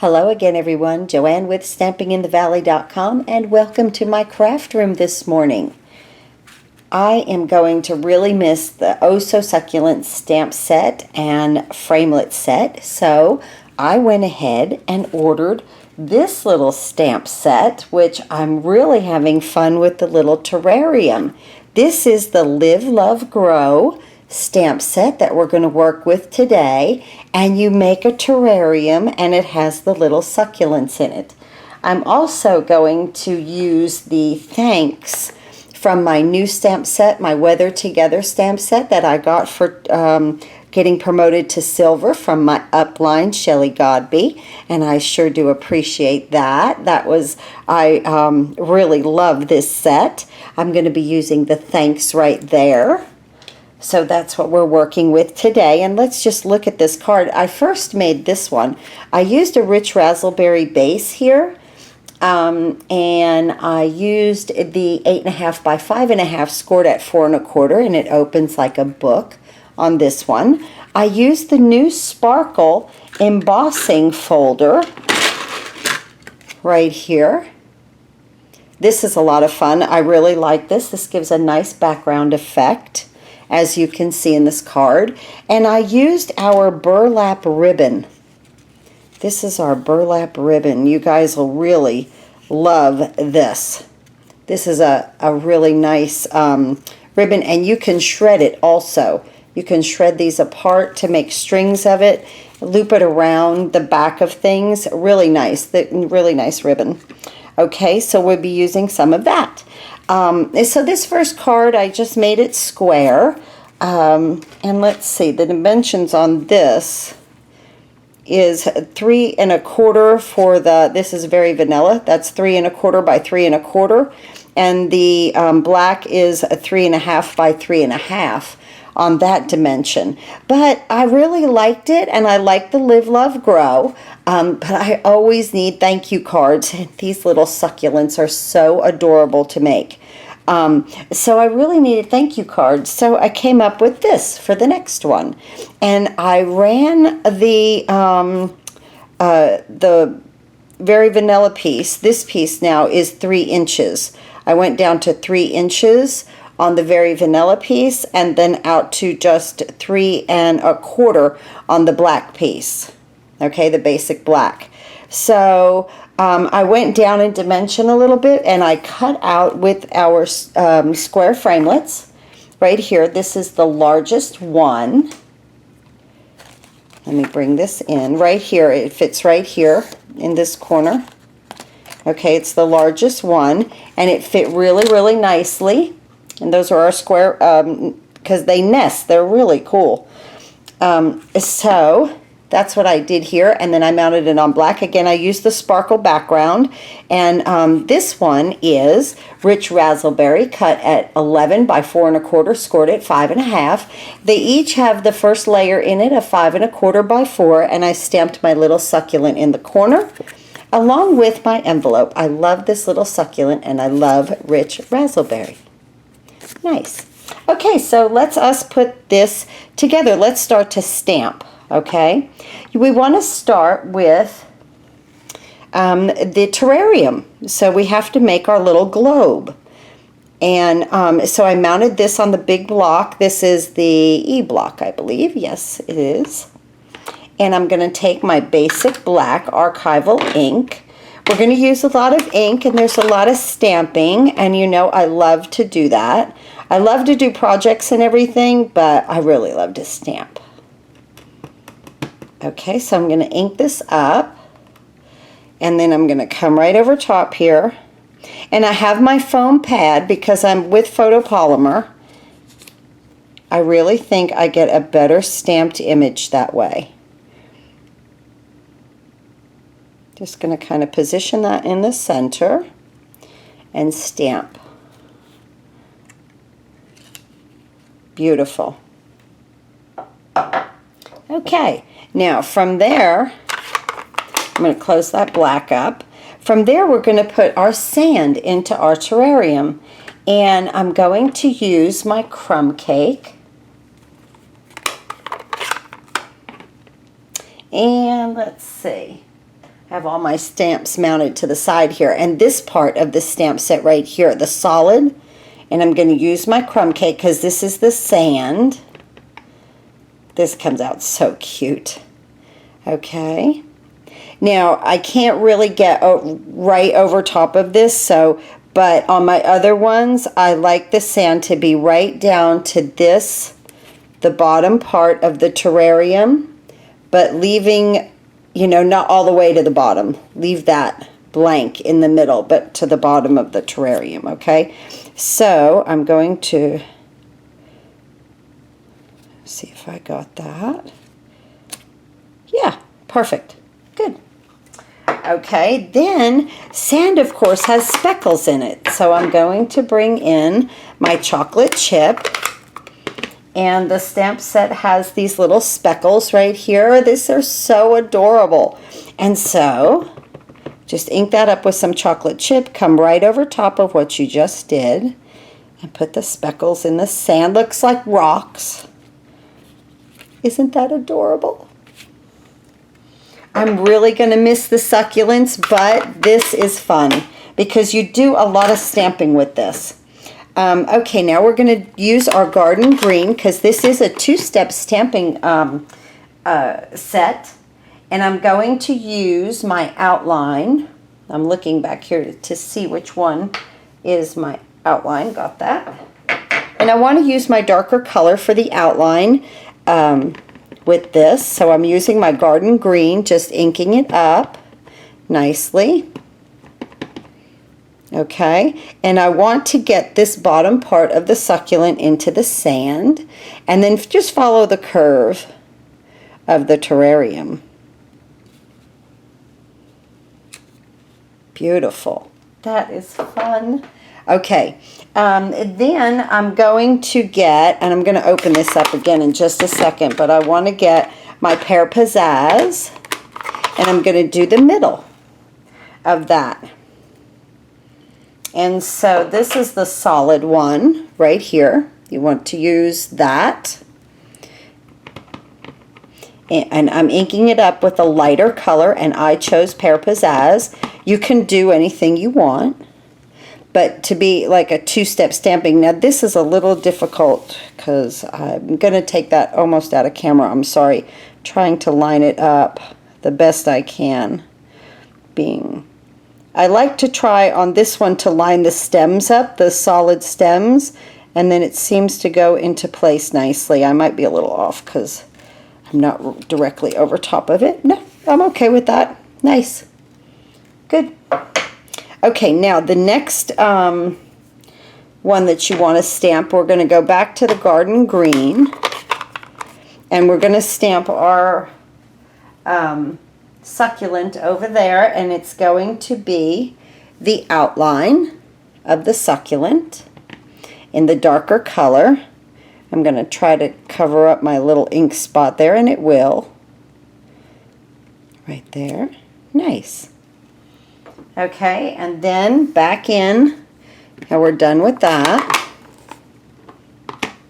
Hello again, everyone. Joanne with StampingInTheValley.com, and welcome to my craft room this morning. I am going to really miss the Oh So Succulent stamp set and framelit set, so I went ahead and ordered this little stamp set, which I'm really having fun with the little terrarium. This is the Live, Love, Grow stamp set that we're going to work with today, and you make a terrarium and it has the little succulents in it. I'm also going to use the thanks from my new stamp set, my Weather Together stamp set that I got for getting promoted to silver from my upline, Shelly Godby, and I sure do appreciate that. I really love this set. I'm going to be using the thanks right there. So that's what we're working with today, and let's just look at this card. I first made this one. I used a rich razzleberry base here, and I used the 8.5 by 5.5 scored at 4 1/4, and it opens like a book on this one. I used the new Sparkle embossing folder right here. This is a lot of fun. I really like this. This gives a nice background effect, as you can see in this card. And I used our burlap ribbon. This is our burlap ribbon. You guys will really love this. This is a really nice ribbon, and you can shred it also. You can shred these apart to make strings of it, loop it around the back of things. Really nice, really nice ribbon. Okay, so we'll be using some of that. So this first card, I just made it square, and let's see, the dimensions on this is 3 1/4 for the, this is very vanilla, that's 3 1/4 by 3 1/4, and the black is a 3.5 by 3.5 on that dimension. But I really liked it, and I like the Live, Love, Grow, but I always need thank you cards. These little succulents are so adorable to make. So I really needed thank you cards, so I came up with this for the next one. And I ran the very vanilla piece. This piece now is 3 inches. I went down to 3 inches on the very vanilla piece, and then out to just 3 1/4 on the black piece. Okay, the basic black. So I went down in dimension a little bit, and I cut out with our square framelits right here. This is the largest one. Let me bring this in right here. It fits right here in this corner. Okay, it's the largest one, and it fit really, really nicely. And those are our square, because they nest. They're really cool. So that's what I did here, and then I mounted it on black. Again, I used the sparkle background, and this one is rich razzleberry, cut at 11 by 4 1/4, scored at 5.5. They each have the first layer in it, a 5 1/4 by 4, and I stamped my little succulent in the corner, along with my envelope. I love this little succulent, and I love rich razzleberry. Nice. Okay, so let's put this together. Let's start to stamp, okay? We want to start with the terrarium. So we have to make our little globe. And so I mounted this on the big block. This is the E block, I believe. Yes, it is. And I'm going to take my basic black archival ink. We're going to use a lot of ink, and there's a lot of stamping, and you know I love to do that. I love to do projects and everything, but I really love to stamp. Okay, so I'm going to ink this up, and then I'm going to come right over top here, and I have my foam pad because I'm with photopolymer. I really think I get a better stamped image that way. Just going to kind of position that in the center and stamp. Beautiful. Okay, now from there, I'm going to close that black up. From there, we're going to put our sand into our terrarium, and I'm going to use my crumb cake. And let's see. have all my stamps mounted to the side here. And this part of the stamp set right here, the solid, and I'm going to use my crumb cake because this is the sand. This comes out so cute. Okay. Now, I can't really get right over top of this, but on my other ones, I like the sand to be right down to this, the bottom part of the terrarium, but leaving, you know, not all the way to the bottom. Leave that blank in the middle, but to the bottom of the terrarium, okay? So I'm going to see if I got that. Yeah, perfect. Good. Okay, then sand, of course, has speckles in it. So I'm going to bring in my chocolate chip. And the stamp set has these little speckles right here. These are so adorable. And so just ink that up with some chocolate chip. Come right over top of what you just did. And put the speckles in the sand. Looks like rocks. Isn't that adorable? I'm really going to miss the succulents, but this is fun because you do a lot of stamping with this. Okay, now we're going to use our garden green because this is a two-step stamping set. And I'm going to use my outline. I'm looking back here to see which one is my outline. Got that. And I want to use my darker color for the outline. With this, so I'm using my garden green, just inking it up nicely. Okay, and I want to get this bottom part of the succulent into the sand, and then just follow the curve of the terrarium. Beautiful. That is fun. Okay, then I'm going to get, and I'm going to open this up again in just a second, but I want to get my Pear Pizzazz, and I'm going to do the middle of that. And so this is the solid one right here. You want to use that. And I'm inking it up with a lighter color, and I chose Pear Pizzazz. You can do anything you want. But to be like a two-step stamping, now this is a little difficult because I'm going to take that almost out of camera. I'm sorry. Trying to line it up the best I can. I like to try on this one to line the stems up, the solid stems, and then it seems to go into place nicely. I might be a little off because I'm not directly over top of it. No, I'm okay with that. Nice. Good. Okay, now the next one that you want to stamp, we're going to go back to the garden green, and we're going to stamp our succulent over there, and it's going to be the outline of the succulent in the darker color. I'm going to try to cover up my little ink spot there, and it will. Right there. Nice. Okay, and then back in, now we're done with that.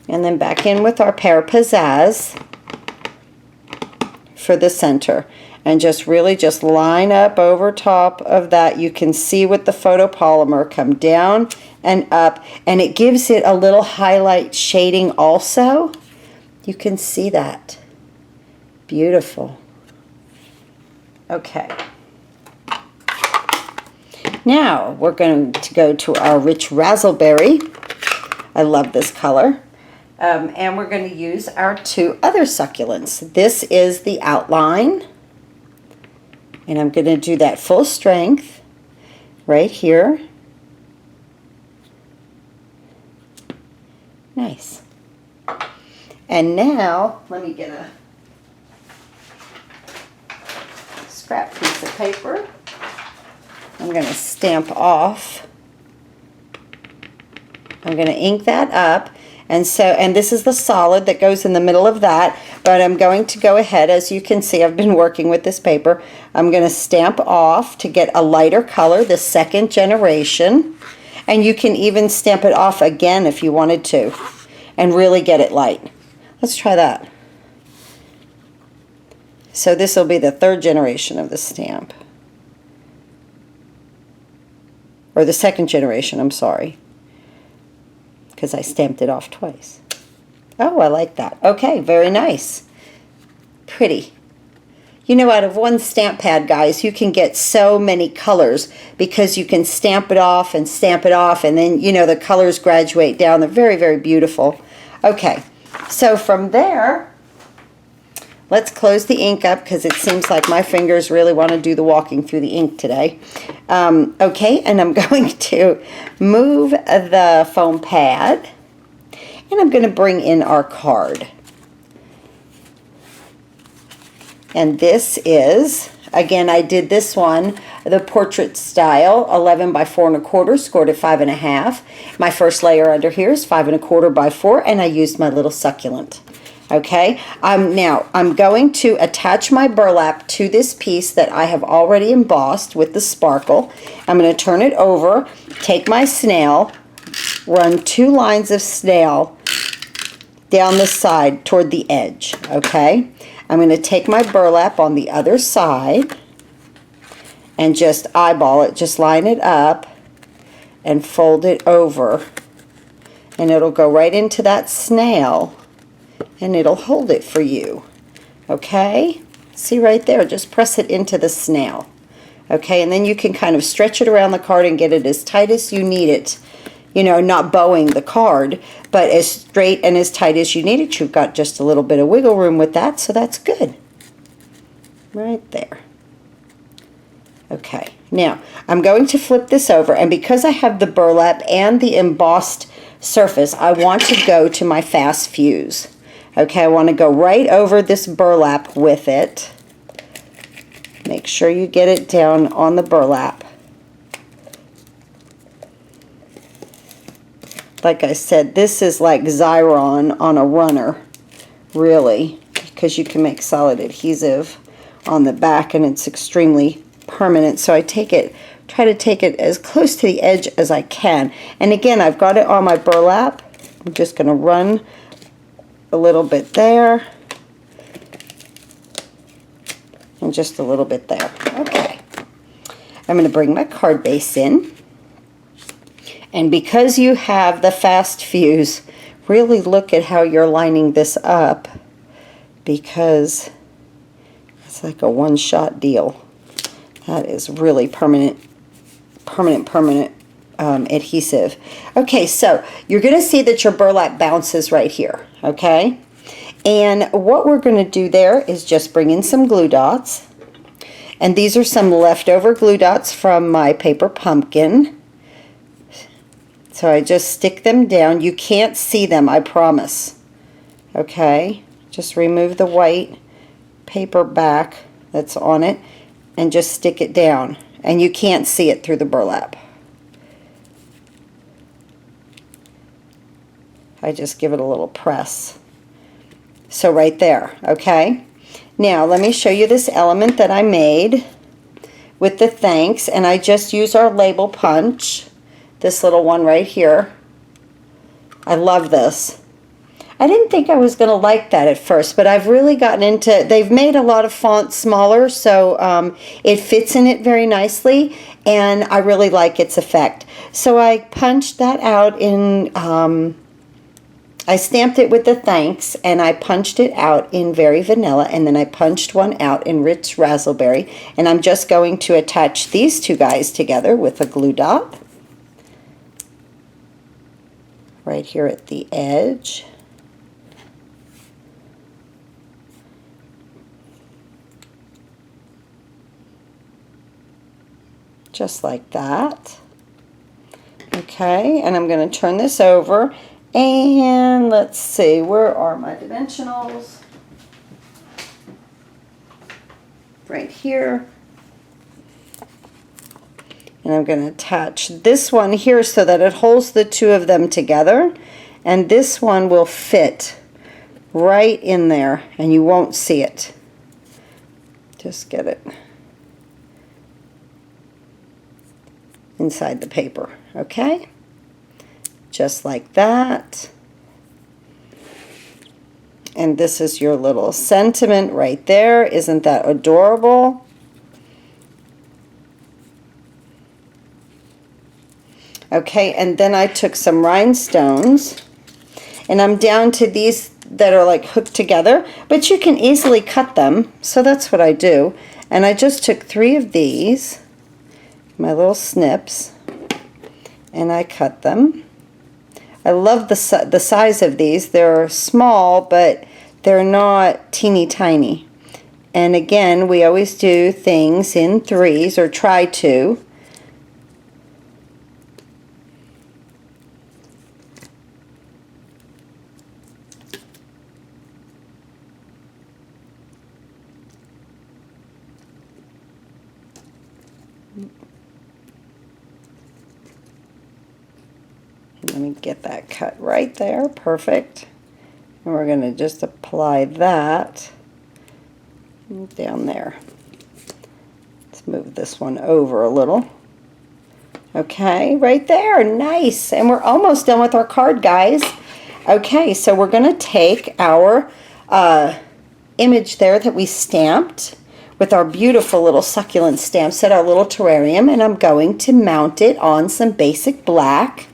And then back in with our Pear Pizzazz for the center. And just really just line up over top of that. You can see with the photopolymer come down and up. And it gives it a little highlight shading also. You can see that. Beautiful. Okay. Now we're going to go to our rich razzleberry. I love this color. And we're going to use our two other succulents. This is the outline. And I'm going to do that full strength right here. Nice. And now, let me get a scrap piece of paper. I'm going to stamp off. I'm going to ink that up. And this is the solid that goes in the middle of that, but I'm going to go ahead, as you can see, I've been working with this paper. I'm going to stamp off to get a lighter color, the second generation, and you can even stamp it off again if you wanted to, and really get it light. Let's try that. So this will be the third generation of the stamp. or the second generation, I'm sorry, because I stamped it off twice. Oh, I like that. Okay, very nice. Pretty. You know, out of one stamp pad, guys, you can get so many colors because you can stamp it off, and then, you know, the colors graduate down. They're very, very beautiful. Okay, so from there, let's close the ink up because it seems like my fingers really want to do the walking through the ink today. Okay, and I'm going to move the foam pad, and I'm going to bring in our card. And this is, again, I did this one, the portrait style, 11 by 4 1/4, scored at 5 1/2. My first layer under here is 5 1/4 by 4, and I used my little succulent. Okay, now I'm going to attach my burlap to this piece that I have already embossed with the sparkle. I'm going to turn it over, take my snail, run 2 lines of snail down the side toward the edge. Okay, I'm going to take my burlap on the other side and just eyeball it, just line it up and fold it over, and it'll go right into that snail and it'll hold it for you. Okay, see right there, just press it into the snail. Okay, and then you can kind of stretch it around the card and get it as tight as you need it. You know, not bowing the card, but as straight and as tight as you need it. You've got just a little bit of wiggle room with that, so that's good. Right there. Okay, now I'm going to flip this over, and because I have the burlap and the embossed surface, I want to go to my fast fuse. Okay, I want to go right over this burlap with it. Make sure you get it down on the burlap. Like I said, this is like Xyron on a runner, really, because you can make solid adhesive on the back and it's extremely permanent. So I try to take it as close to the edge as I can. And again, I've got it on my burlap. I'm just going to run a little bit there and just a little bit there. Okay. I'm going to bring my card base in. And because you have the fast fuse, really look at how you're lining this up, because it's like a one-shot deal. That is really permanent adhesive. Okay, so you're going to see that your burlap bounces right here, okay? And what we're going to do there is just bring in some glue dots. And these are some leftover glue dots from my paper pumpkin. So I just stick them down. You can't see them, I promise. Okay, just remove the white paper back that's on it and just stick it down. And you can't see it through the burlap. I just give it a little press. So right there, okay? Now let me show you this element that I made with the thanks, and I just use our label punch. This little one right here. I love this. I didn't think I was going to like that at first, but I've really gotten into, they've made a lot of fonts smaller, so it fits in it very nicely, and I really like its effect. So I punched that out in, I stamped it with the thanks, and I punched it out in Very Vanilla, and then I punched one out in Rich Razzleberry, and I'm just going to attach these two guys together with a glue dot. Right here at the edge. Just like that. Okay, and I'm going to turn this over, and let's see, where are my dimensionals? Right here. And I'm going to attach this one here so that it holds the two of them together. And this one will fit right in there and you won't see it. Just get it inside the paper, okay? Just like that. And this is your little sentiment right there. Isn't that adorable? Okay, and then I took some rhinestones, and I'm down to these that are like hooked together, but you can easily cut them, so that's what I do. And I just took 3 of these, my little snips, and I cut them. I love the size of these. They're small, but they're not teeny tiny. And again, we always do things in 3s, or try to. Let me get that cut right there. Perfect. And we're going to just apply that down there. Let's move this one over a little. Okay, right there. Nice. And we're almost done with our card, guys. Okay, so we're going to take our image there that we stamped with our beautiful little succulent stamp set, our little terrarium, and I'm going to mount it on some basic black,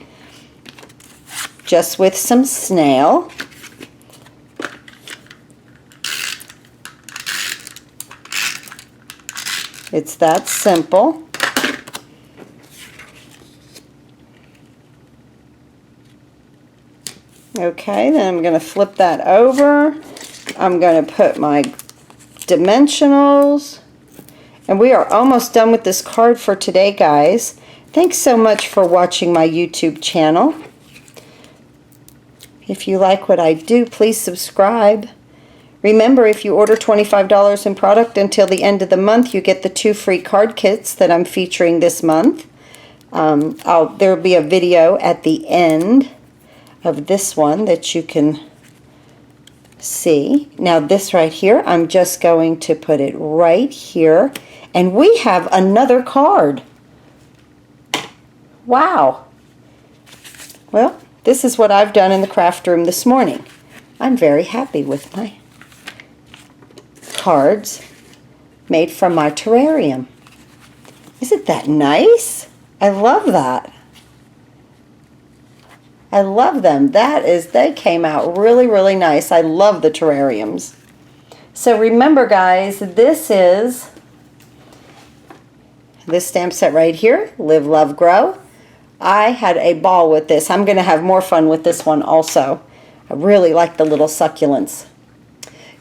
just with some snail. It's that simple. Okay, then I'm going to flip that over. I'm going to put my dimensionals. And we are almost done with this card for today, guys. Thanks so much for watching my YouTube channel. If you like what I do, please subscribe. Remember, if you order $25 in product until the end of the month, you get the 2 free card kits that I'm featuring this month. There will be a video at the end of this one that you can see. Now this right here, I'm just going to put it right here. And we have another card. Wow. Well, this is what I've done in the craft room this morning. I'm very happy with my cards made from my terrarium. Isn't that nice? I love that. I love them. They came out really, really nice. I love the terrariums. So remember, guys, this is this stamp set right here, Live, Love, Grow. I had a ball with this. I'm going to have more fun with this one also. I really like the little succulents.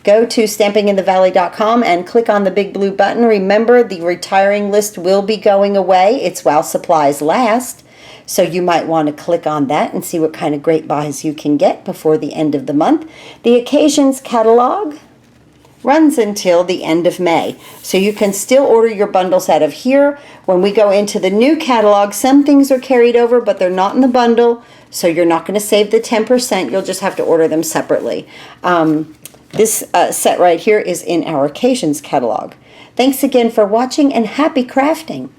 Go to stampinginthevalley.com and click on the big blue button. Remember, the retiring list will be going away. It's while supplies last. So you might want to click on that and see what kind of great buys you can get before the end of the month. The Occasions catalog runs until the end of May. So you can still order your bundles out of here. When we go into the new catalog, some things are carried over, but they're not in the bundle. So you're not going to save the 10%. You'll just have to order them separately. This set right here is in our Occasions catalog. Thanks again for watching, and happy crafting.